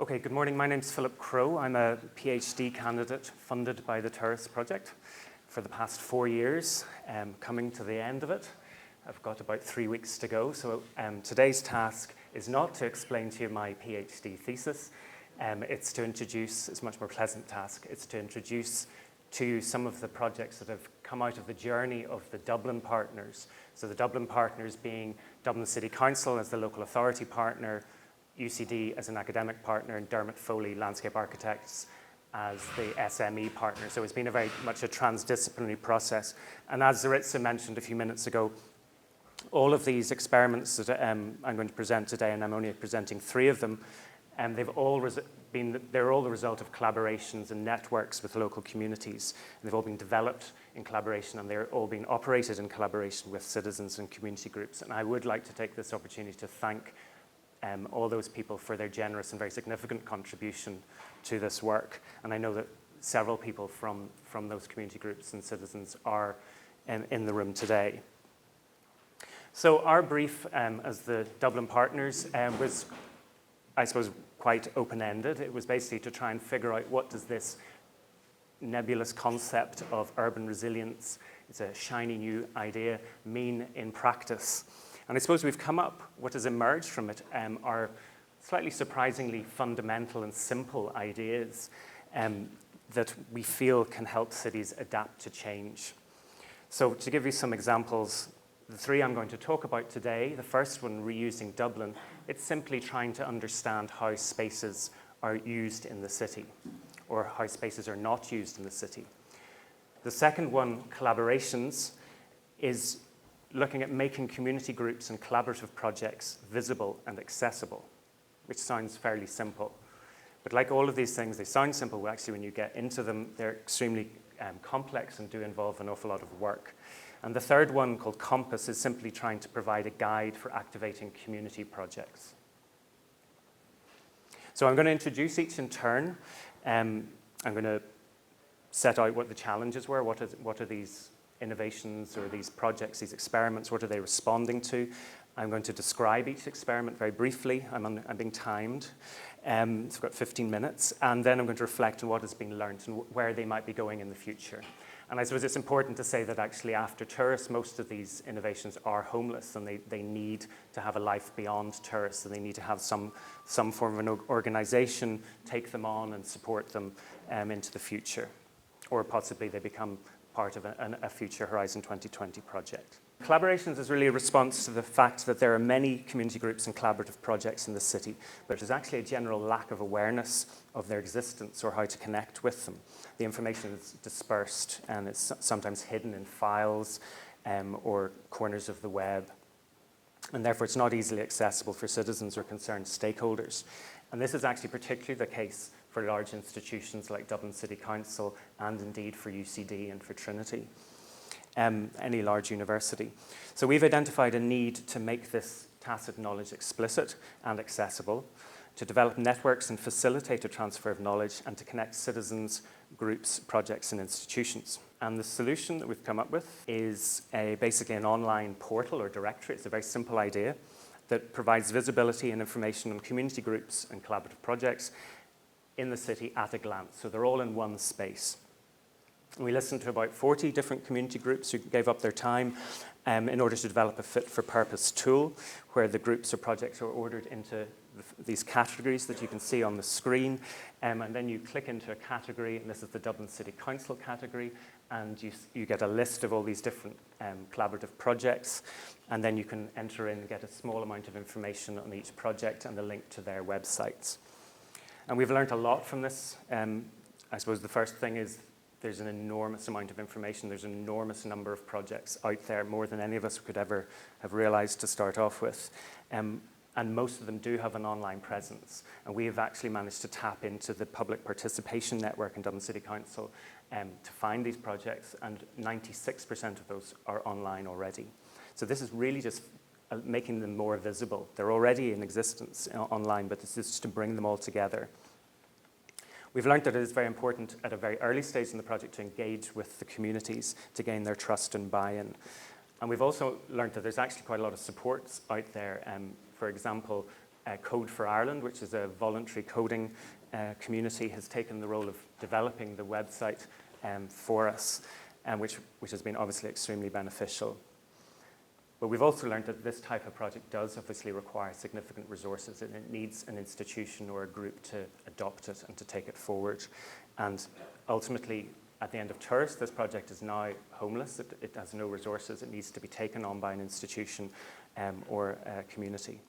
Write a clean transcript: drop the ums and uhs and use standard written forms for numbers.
Okay, good morning. My name's Philip Crowe. I'm a PhD candidate funded by the Tourist Project for the past 4 years, coming to the end of it. I've got about 3 weeks to go, so today's task is not to explain to you my PhD thesis. It's to introduce, it's a much more pleasant task, it's to introduce to you some of the projects that have come out of the journey of the Dublin partners. So the Dublin partners being Dublin City Council as the local authority partner, UCD as an academic partner, and Dermot Foley Landscape Architects as the SME partner. So it's been very much a transdisciplinary process. And as Zaritza mentioned a few minutes ago, all of these experiments that I'm going to present today, and I'm only presenting 3 of them, and they're all the result of collaborations and networks with local communities. And they've all been developed in collaboration, and they're all being operated in collaboration with citizens and community groups. And I would like to take this opportunity to thank all those people for their generous and very significant contribution to this work. And I know that several people from those community groups and citizens are in the room today. So our brief as the Dublin partners was, I suppose, quite open-ended. It was basically to try and figure out what does this nebulous concept of urban resilience, it's a shiny new idea, mean in practice. And I suppose we've come up, what has emerged from it are slightly surprisingly fundamental and simple ideas that we feel can help cities adapt to change. So to give you some examples, the 3 I'm going to talk about today, the first one, reusing Dublin, it's simply trying to understand how spaces are used in the city or how spaces are not used in the city. The second one, collaborations, is looking at making community groups and collaborative projects visible and accessible, which sounds fairly simple. But like all of these things, they sound simple, but actually when you get into them, they're extremely complex and do involve an awful lot of work. And the third one, called Compass, is simply trying to provide a guide for activating community projects. So I'm going to introduce each in turn. I'm going to set out what the challenges were, what are these innovations or these projects, these experiments, what are they responding to? I'm going to describe each experiment very briefly. I'm being timed. So I've got 15 minutes. And then I'm going to reflect on what has been learned and where they might be going in the future. And I suppose it's important to say that actually after tourists, most of these innovations are homeless and they need to have a life beyond tourists, and they need to have some form of an organization take them on and support them into the future. Or possibly they become part of a future Horizon 2020 project. Collaborations is really a response to the fact that there are many community groups and collaborative projects in the city, but there's actually a general lack of awareness of their existence or how to connect with them. The information is dispersed and it's sometimes hidden in files or corners of the web, and therefore it's not easily accessible for citizens or concerned stakeholders. And this is actually particularly the case for large institutions like Dublin City Council and indeed for UCD and for Trinity, any large university. So we've identified a need to make this tacit knowledge explicit and accessible, to develop networks and facilitate a transfer of knowledge, and to connect citizens, groups, projects and institutions. And the solution that we've come up with is basically an online portal or directory. It's a very simple idea that provides visibility and information on community groups and collaborative projects in the city at a glance. So they're all in one space. We listened to about 40 different community groups who gave up their time in order to develop a fit-for-purpose tool where the groups or projects are ordered into these categories that you can see on the screen. And then you click into a category, and this is the Dublin City Council category, and you get a list of all these different collaborative projects, and then you can enter in and get a small amount of information on each project and the link to their websites. And we've learned a lot from this. I suppose the first thing is there's an enormous amount of information. There's an enormous number of projects out there, more than any of us could ever have realized to start off with. And most of them do have an online presence. And we have actually managed to tap into the public participation network in Dublin City Council to find these projects, and 96% of those are online already. So this is really just making them more visible. They're already in existence online, but this is just to bring them all together. We've learned that it is very important at a very early stage in the project to engage with the communities to gain their trust and buy-in. And we've also learned that there's actually quite a lot of supports out there. For example, Code for Ireland, which is a voluntary coding community, has taken the role of developing the website for us, which has been obviously extremely beneficial. But we've also learned that this type of project does obviously require significant resources, and it needs an institution or a group to adopt it and to take it forward. And ultimately, at the end of Tourist, this project is now homeless. It has no resources. It needs to be taken on by an institution or a community.